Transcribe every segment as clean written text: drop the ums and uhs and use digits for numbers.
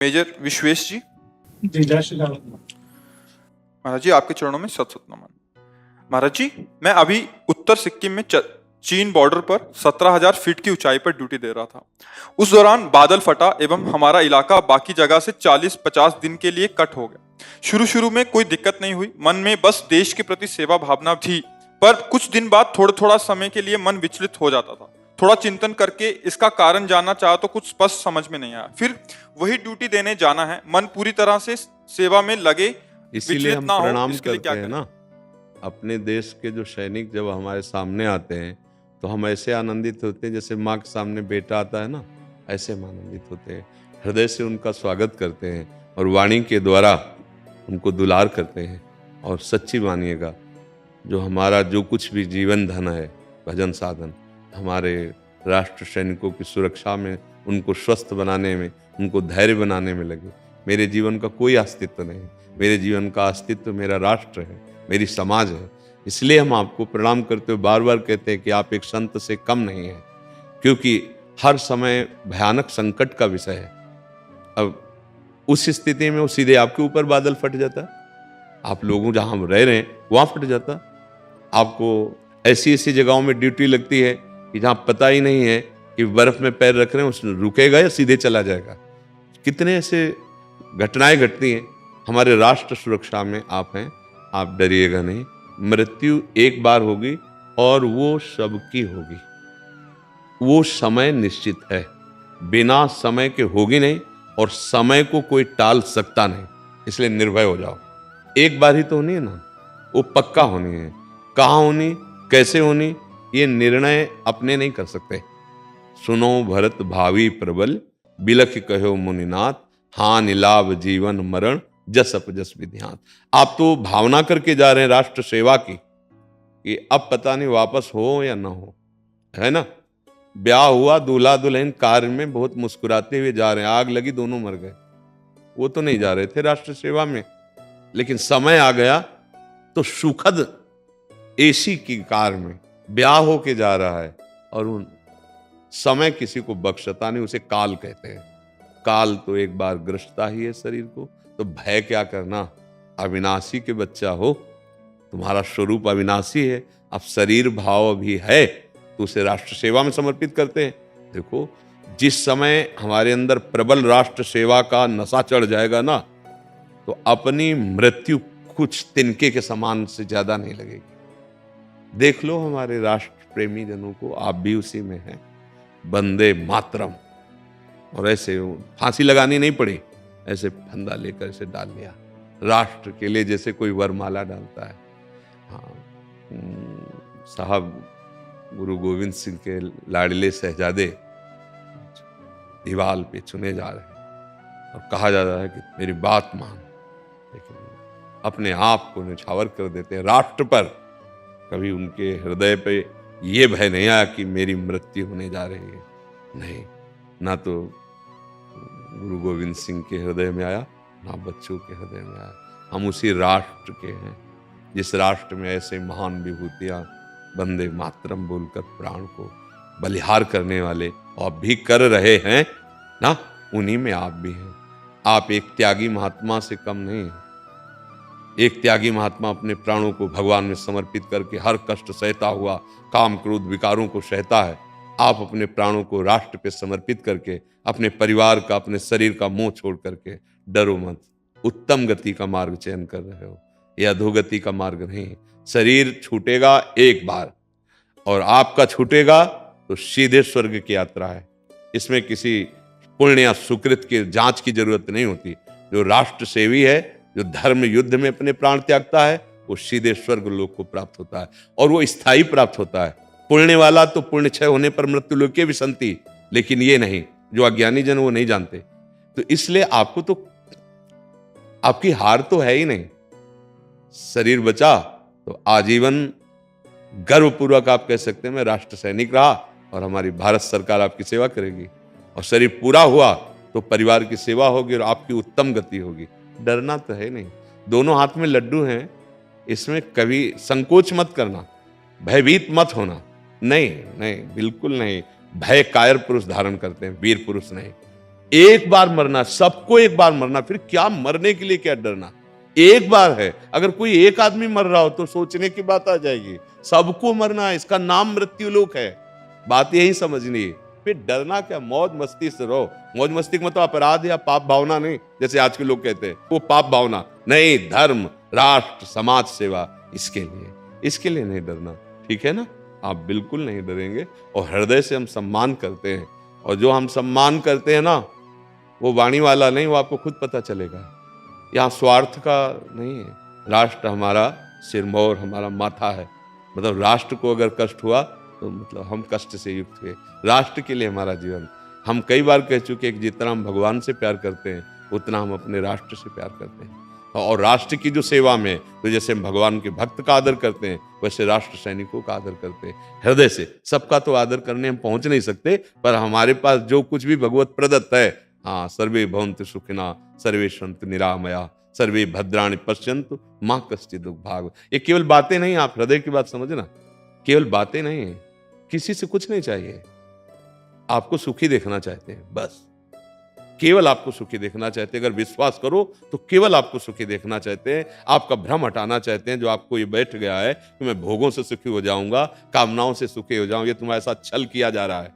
Major Vishwesh जी। जी, जय श्री राम। महाराज जी, आपके चरणों में सत सत नमन। महाराज जी, मैं अभी उत्तर सिक्किम में चीन बॉर्डर पर 17,000 फीट की ऊंचाई पर ड्यूटी दे रहा था। उस दौरान बादल फटा एवं हमारा इलाका बाकी जगह से 40-50 दिन के लिए कट हो गया। शुरू शुरू में कोई दिक्कत नहीं हुई, मन में बस देश के प्रति सेवा भावना थी। पर कुछ दिन बाद थोड़ा थोड़ा समय के लिए मन विचलित हो जाता था। थोड़ा चिंतन करके इसका कारण जानना चाहा तो कुछ स्पष्ट समझ में नहीं आया। फिर वही ड्यूटी देने जाना है, मन पूरी तरह से सेवा में लगे, इसीलिए हम ना हो, प्रणाम इसके लिए क्या करते हैं करें? ना। अपने देश के जो सैनिक जब हमारे सामने आते हैं तो हम ऐसे आनंदित होते हैं जैसे माँ के सामने बेटा आता है ना, ऐसे हम आनंदित होते हैं। हृदय से उनका स्वागत करते हैं और वाणी के द्वारा उनको दुलार करते हैं। और सच्ची मानिएगा, जो हमारा जो कुछ भी जीवन धन है, भजन साधन, हमारे राष्ट्र सैनिकों की सुरक्षा में, उनको स्वस्थ बनाने में, उनको धैर्य बनाने में लगे। मेरे जीवन का कोई अस्तित्व नहीं, मेरे जीवन का अस्तित्व मेरा राष्ट्र है, मेरी समाज है। इसलिए हम आपको प्रणाम करते हुए बार बार कहते हैं कि आप एक संत से कम नहीं हैं, क्योंकि हर समय भयानक संकट का विषय है। अब उस स्थिति में वो सीधे आपके ऊपर बादल फट जाता, आप लोगों जहां रह रहे हैं वहां फट जाता। आपको ऐसी ऐसी जगहों में ड्यूटी लगती है कि जहां पता ही नहीं है कि बर्फ में पैर रख रहे हैं उसमें रुकेगा या सीधे चला जाएगा। कितने ऐसे घटनाएं घटती हैं। हमारे राष्ट्र सुरक्षा में आप हैं, आप डरिएगा नहीं। मृत्यु एक बार होगी और वो सबकी होगी। वो समय निश्चित है, बिना समय के होगी नहीं, और समय को कोई टाल सकता नहीं। इसलिए निर्भय हो जाओ। एक बार ही तो होनी है ना, वो पक्का होनी है। कहाँ होनी, कैसे होनी, ये निर्णय अपने नहीं कर सकते। सुनो भरत भावी प्रबल, बिलख कहो मुनिनाथ, हान लाभ जीवन मरण, जस अप जस विध्यान। आप तो भावना करके जा रहे हैं राष्ट्र सेवा की कि अब पता नहीं वापस हो या ना हो, है ना। ब्याह हुआ, दूल्हा दुल्हन कार में बहुत मुस्कुराते हुए जा रहे हैं, आग लगी दोनों मर गए। वो तो नहीं जा रहे थे राष्ट्र सेवा में, लेकिन समय आ गया तो सुखद एसी की कार में ब्याह होके जा रहा है। और उन समय किसी को बख्शता नहीं, उसे काल कहते हैं। काल तो एक बार ग्रसता ही है शरीर को, तो भय क्या करना। अविनाशी के बच्चा हो, तुम्हारा स्वरूप अविनाशी है। अब शरीर भाव भी है तो उसे राष्ट्र सेवा में समर्पित करते हैं। देखो, जिस समय हमारे अंदर प्रबल राष्ट्र सेवा का नशा चढ़ जाएगा ना, तो अपनी मृत्यु कुछ तिनके के समान से ज्यादा नहीं लगेगी। देख लो हमारे राष्ट्र प्रेमी जनों को, आप भी उसी में हैं। वंदे मातरम, और ऐसे फांसी लगानी नहीं पड़ी, ऐसे फंदा लेकर इसे डाल लिया राष्ट्र के लिए, जैसे कोई वरमाला डालता है। हाँ, साहब गुरु गोविंद सिंह के लाडले शहजादे दीवाल पे चुने जा रहे हैं और कहा जा रहा है कि मेरी बात मान, लेकिन अपने आप को निछावर कर देते हैं राष्ट्र पर। कभी उनके हृदय पे ये भय नहीं आया कि मेरी मृत्यु होने जा रही है। नहीं, ना तो गुरु गोविंद सिंह के हृदय में आया, ना बच्चों के हृदय में आया। हम उसी राष्ट्र के हैं जिस राष्ट्र में ऐसे महान विभूतियां वंदे मातरम बोलकर प्राण को बलिहार करने वाले और भी कर रहे हैं ना, उन्हीं में आप भी हैं। आप एक त्यागी महात्मा से कम नहीं हैं। एक त्यागी महात्मा अपने प्राणों को भगवान में समर्पित करके हर कष्ट सहता हुआ काम क्रोध विकारों को सहता है। आप अपने प्राणों को राष्ट्र पे समर्पित करके अपने परिवार का, अपने शरीर का मोह छोड़ करके डरो मत, उत्तम गति का मार्ग चयन कर रहे हो। यह अधोगति का मार्ग नहीं। शरीर छूटेगा एक बार, और आपका छूटेगा तो सीधे स्वर्ग की यात्रा है। इसमें किसी पुण्य या सुकृत की जांच की जरूरत नहीं होती। जो राष्ट्र सेवी है, जो धर्म युद्ध में अपने प्राण त्यागता है, वो सीधे स्वर्ग लोक को प्राप्त होता है, और वो स्थायी प्राप्त होता है। पुण्य वाला तो पुण्य क्षय होने पर मृत्यु लोक की विसंति, लेकिन ये नहीं, जो अज्ञानी जन वो नहीं जानते। तो इसलिए आपको तो, आपकी हार तो है ही नहीं। शरीर बचा तो आजीवन गर्वपूर्वक आप कह सकते हैं मैं राष्ट्र सैनिक रहा और हमारी भारत सरकार आपकी सेवा करेगी। और शरीर पूरा हुआ तो परिवार की सेवा होगी और आपकी उत्तम गति होगी। डरना तो है नहीं, दोनों हाथ में लड्डू हैं, इसमें कभी संकोच मत करना, भयभीत मत होना। नहीं नहीं, बिल्कुल नहीं। भय कायर पुरुष धारण करते हैं, वीर पुरुष नहीं। एक बार मरना, सबको एक बार मरना, फिर क्या मरने के लिए क्या डरना, एक बार है। अगर कोई एक आदमी मर रहा हो तो सोचने की बात आ जाएगी, सबको मरना है, इसका नाम मृत्यु लोक है। बात यही समझनी है। फिर डरना क्या, मौज मस्ती से रहो। मौज मस्ती का मतलब अपराध या पाप भावना नहीं, जैसे आज के लोग कहते हैं वो पाप भावना नहीं, धर्म, राष्ट्र, समाज सेवा, इसके लिए नहीं डरना, ठीक है ना। आप बिल्कुल नहीं डरेंगे और हृदय से हम सम्मान करते हैं, और जो हम सम्मान करते हैं ना वो वाणी वाला नहीं, वो आपको खुद पता चलेगा। यहाँ स्वार्थ का नहीं है। राष्ट्र हमारा सिरमौर, हमारा माथा है। मतलब राष्ट्र को अगर कष्ट हुआ तो मतलब हम कष्ट से युक्त हुए। राष्ट्र के लिए हमारा जीवन। हम कई बार कह चुके हैं कि जितना हम भगवान से प्यार करते हैं उतना हम अपने राष्ट्र से प्यार करते हैं। और राष्ट्र की जो सेवा में, तो जैसे हम भगवान के भक्त का आदर करते हैं वैसे राष्ट्र सैनिकों का आदर करते हैं हृदय से। सबका तो आदर करने हम पहुंच नहीं सकते, पर हमारे पास जो कुछ भी भगवत प्रदत्त है, हाँ, सर्वे भवन्तु सुखिनः, सर्वे सन्तु निरामया, सर्वे भद्राणि पश्यन्तु मा कश्चित् दुर्भाग्। ये केवल बातें नहीं, आप हृदय की बात समझना, केवल बातें नहीं है। किसी से कुछ नहीं चाहिए, आपको सुखी देखना चाहते हैं, बस केवल आपको सुखी देखना चाहते हैं। अगर विश्वास करो तो केवल आपको सुखी देखना चाहते हैं। आपका भ्रम हटाना चाहते हैं जो आपको ये बैठ गया है कि मैं भोगों से सुखी हो जाऊंगा, कामनाओं से सुखी हो जाऊंगा। ये तुम्हारे साथ छल किया जा रहा है,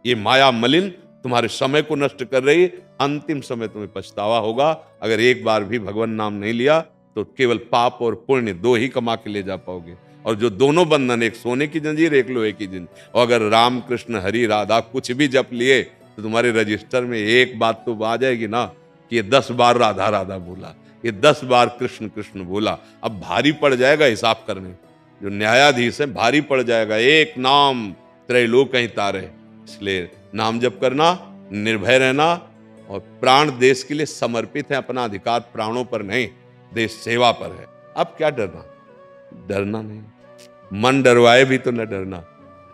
ये माया मलिन तुम्हारे समय को नष्ट कर रही है। अंतिम समय तुम्हें पछतावा होगा। अगर एक बार भी भगवान नाम नहीं लिया तो केवल पाप और पुण्य दो ही कमा के ले जा पाओगे, और जो दोनों बंधन, एक सोने की जंजीर, एक लोहे की जंजीर। और अगर राम कृष्ण हरि राधा कुछ भी जप लिए तो तुम्हारे रजिस्टर में एक बात तो आ जाएगी ना कि ये 10 बार राधा राधा बोला, ये 10 बार कृष्ण कृष्ण बोला। अब भारी पड़ जाएगा हिसाब करने, जो न्यायाधीश है भारी पड़ जाएगा। एक नाम त्रैलोक ही तारे। इसलिए नाम जप करना, निर्भय रहना, और प्राण देश के लिए समर्पित है। अपना अधिकार प्राणों पर नहीं, देश सेवा पर है। अब क्या डरना, डरना नहीं, मन डरवाए भी तो न डरना।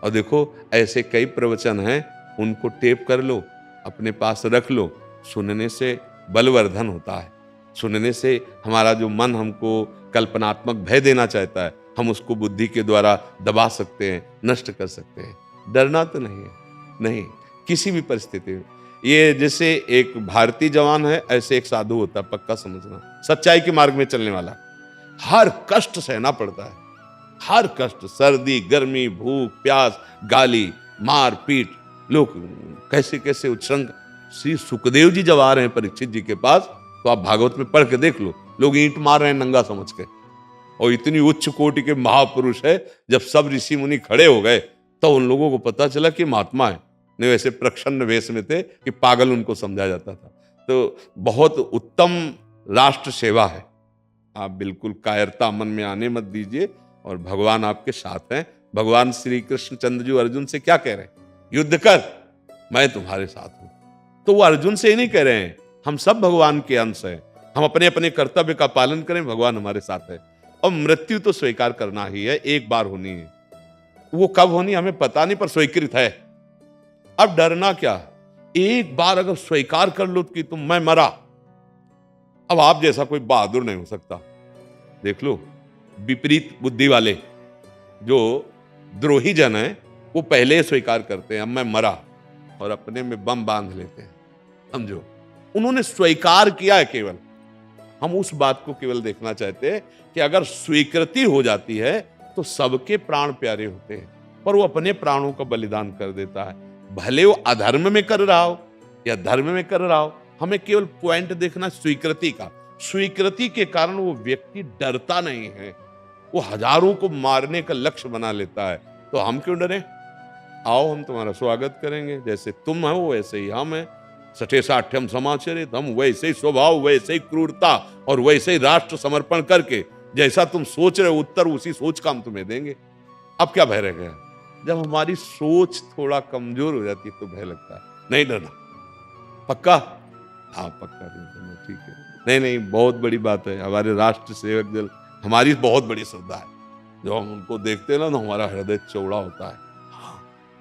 और देखो ऐसे कई प्रवचन हैं, उनको टेप कर लो, अपने पास रख लो। सुनने से बलवर्धन होता है, सुनने से हमारा जो मन हमको कल्पनात्मक भय देना चाहता है, हम उसको बुद्धि के द्वारा दबा सकते हैं, नष्ट कर सकते हैं। डरना तो नहीं है, नहीं, किसी भी परिस्थिति में। ये जैसे एक भारतीय जवान है, ऐसे एक साधु होता है, पक्का समझना। सच्चाई के मार्ग में चलने वाला, हर कष्ट सहना पड़ता है, हर कष्ट, सर्दी, गर्मी, भूख, प्यास, गाली, मार पीट। लोग कैसे कैसे उच्छृंग। श्री सुखदेव जी जब आ रहे हैं परीक्षित जी के पास, तो आप भागवत में पढ़ के देख लो, लोग ईंट मार रहे हैं नंगा समझ के। और इतनी उच्च कोटि के महापुरुष है, जब सब ऋषि मुनि खड़े हो गए तो उन लोगों को पता चला कि महात्मा है। नहीं वैसे प्रच्छन्न वेश में थे कि पागल उनको समझा जाता था। तो बहुत उत्तम राष्ट्र सेवा है। आप बिल्कुल कायरता मन में आने मत दीजिए, और भगवान आपके साथ हैं। भगवान श्री कृष्ण चंद्र जी अर्जुन से क्या कह रहे हैं, युद्ध कर, मैं तुम्हारे साथ हूं। तो वो अर्जुन से ही नहीं कह रहे हैं, हम सब भगवान के अंश हैं, हम अपने अपने कर्तव्य का पालन करें, भगवान हमारे साथ है। और मृत्यु तो स्वीकार करना ही है, एक बार होनी है। वो कब होनी हमें पता नहीं, पर स्वीकृत है। अब डरना क्या, एक बार अगर स्वीकार कर लो कि तुम मैं मरा, अब आप जैसा कोई बहादुर नहीं हो सकता। देख लो विपरीत बुद्धि वाले जो द्रोही जन है, वो पहले स्वीकार करते हैं अब मैं मरा, और अपने में बम बांध लेते हैं। समझो, उन्होंने स्वीकार किया है। केवल हम उस बात को केवल देखना चाहते हैं कि अगर स्वीकृति हो जाती है तो सबके प्राण प्यारे होते हैं, पर वो अपने प्राणों का बलिदान कर देता है। भले वो अधर्म में कर रहा हो या धर्म में कर रहा हो, हमें केवल पॉइंट देखना स्वीकृति का। स्वीकृति के कारण वो व्यक्ति डरता नहीं है, वो हजारों को मारने का लक्ष्य बना लेता है। तो हम क्यों डरें? आओ, हम तुम्हारा स्वागत करेंगे। जैसे तुम हो वैसे ही हम हैं। सठे साठ्यम समाचरित, हम वैसे ही स्वभाव, वैसे ही क्रूरता और वैसे ही राष्ट्र समर्पण करके जैसा तुम सोच रहे हो उत्तर उसी सोच का हम तुम्हें देंगे। अब क्या भय रह गया? जब हमारी सोच थोड़ा कमजोर हो जाती है तो भय लगता है। नहीं डरना, पक्का? हाँ पक्का, नहीं डरना, ठीक है। नहीं नहीं, बहुत बड़ी बात है। हमारे राष्ट्र सेवक दल, हमारी बहुत बड़ी श्रद्धा है। जब हम उनको देखते हैं ना तो हमारा हृदय चौड़ा होता है।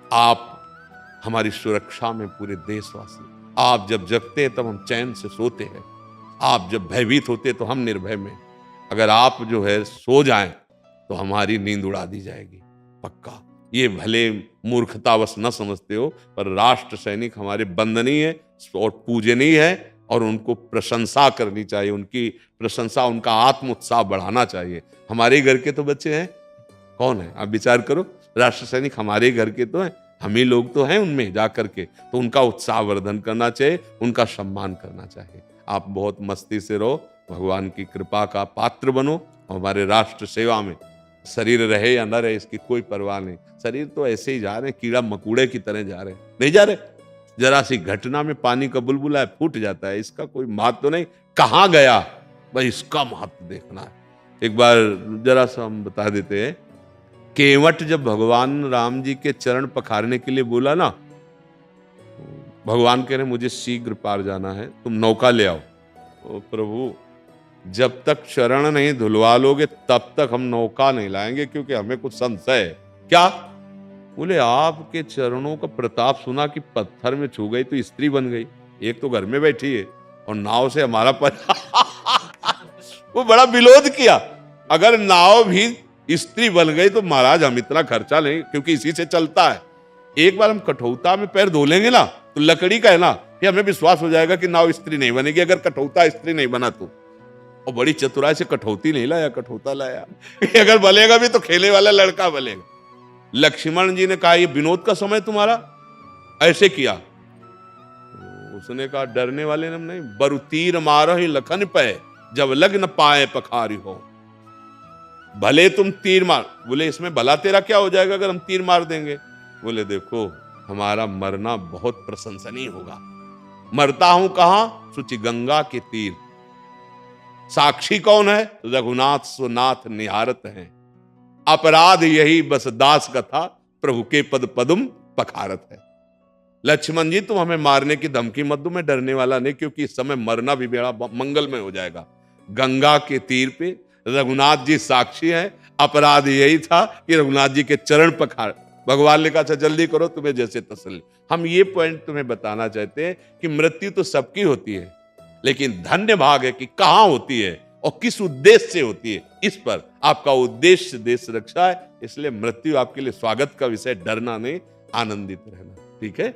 आप हमारी सुरक्षा में पूरे देशवासी, आप जब जगते हैं तब हम चैन से सोते हैं, आप जब भयभीत होते हैं तो हम निर्भय में। अगर आप जो है सो जाएं तो हमारी नींद उड़ा दी जाएगी, पक्का। ये भले मूर्खतावश न समझते हो, पर राष्ट्र सैनिक हमारे बंधनीय है, और पूजनीय है और उनको प्रशंसा करनी चाहिए, उनकी प्रशंसा, उनका आत्म उत्साह बढ़ाना चाहिए। हमारे घर के तो बच्चे हैं, कौन है आप विचार करो, राष्ट्र सैनिक हमारे घर के तो हैं, हम ही लोग तो हैं उनमें जा करके, तो उनका उत्साह वर्धन करना चाहिए, उनका सम्मान करना चाहिए। आप बहुत मस्ती से रहो, भगवान की कृपा का पात्र बनो, हमारे राष्ट्र सेवा में शरीर रहे या न रहे इसकी कोई परवाह नहीं। शरीर तो ऐसे ही जा रहे हैं, कीड़ा मकोड़े की तरह जा रहे हैं, नहीं जा रहे, जरा सी घटना में पानी का बुलबुला है फूट जाता है, इसका कोई महत्व तो नहीं, कहाँ गया भाई, इसका महत्व देखना है। एक बार जरा सा हम बता देते हैं, केवट जब भगवान राम जी के चरण पखारने के लिए बोला ना, भगवान कह रहे मुझे शीघ्र पार जाना है, तुम नौका ले आओ। ओ प्रभु, जब तक चरण नहीं धुलवा लोगे तब तक हम नौका नहीं लाएंगे, क्योंकि हमें कुछ संशय है। क्या? बोले आपके चरणों का प्रताप सुना कि पत्थर में छू गई तो स्त्री बन गई, एक तो घर में बैठी है और नाव से हमारा वो बड़ा विरोध किया, अगर नाव भी स्त्री बन गई तो महाराज हम इतना खर्चा नहीं, क्योंकि इसी से चलता है। एक बार हम कठौता में पैर धो लेंगे ना, तो लकड़ी का है ना, कि हमें विश्वास हो जाएगा कि नाव स्त्री नहीं बनेगी अगर कठौता स्त्री नहीं बना तो। और बड़ी चतुराई से कठौती नहीं लाया, कठौता लाया अगर बलेगा भी तो खेले वाला लड़का बलेगा। लक्ष्मण जी ने कहा ये विनोद का समय तुम्हारा, ऐसे किया। उसने कहा डरने वाले ने नहीं, बरु तीर मारो ही लखन पे, जब लग न पाए पखारी हो। भले तुम तीर मार, बोले इसमें भला तेरा क्या हो जाएगा अगर हम तीर मार देंगे? बोले देखो हमारा मरना बहुत प्रशंसनीय होगा। मरता हूं कहां? सुचि गंगा के तीर। साक्षी कौन है? रघुनाथ सुनाथ निहारत हैं। अपराध यही बस दास कथा, प्रभु के पद पदुम पखारत है। लक्ष्मण जी तुम हमें मारने की धमकी मत दो, मैं डरने वाला नहीं, क्योंकि इस समय मरना भी बड़ा मंगलमय हो जाएगा। गंगा के तीर पे रघुनाथ जी साक्षी हैं, अपराध यही था कि रघुनाथ जी के चरण पखार। भगवान ने कहा अच्छा जल्दी करो, तुम्हें जैसे तसल्ली। हम ये पॉइंट तुम्हें बताना चाहते हैं कि मृत्यु तो सबकी होती है, लेकिन धन्य भाग है कि कहां होती है और किस उद्देश्य से होती है। इस पर आपका उद्देश्य देश रक्षा है, इसलिए मृत्यु आपके लिए स्वागत का विषय, डरना नहीं, आनंदित रहना। ठीक है।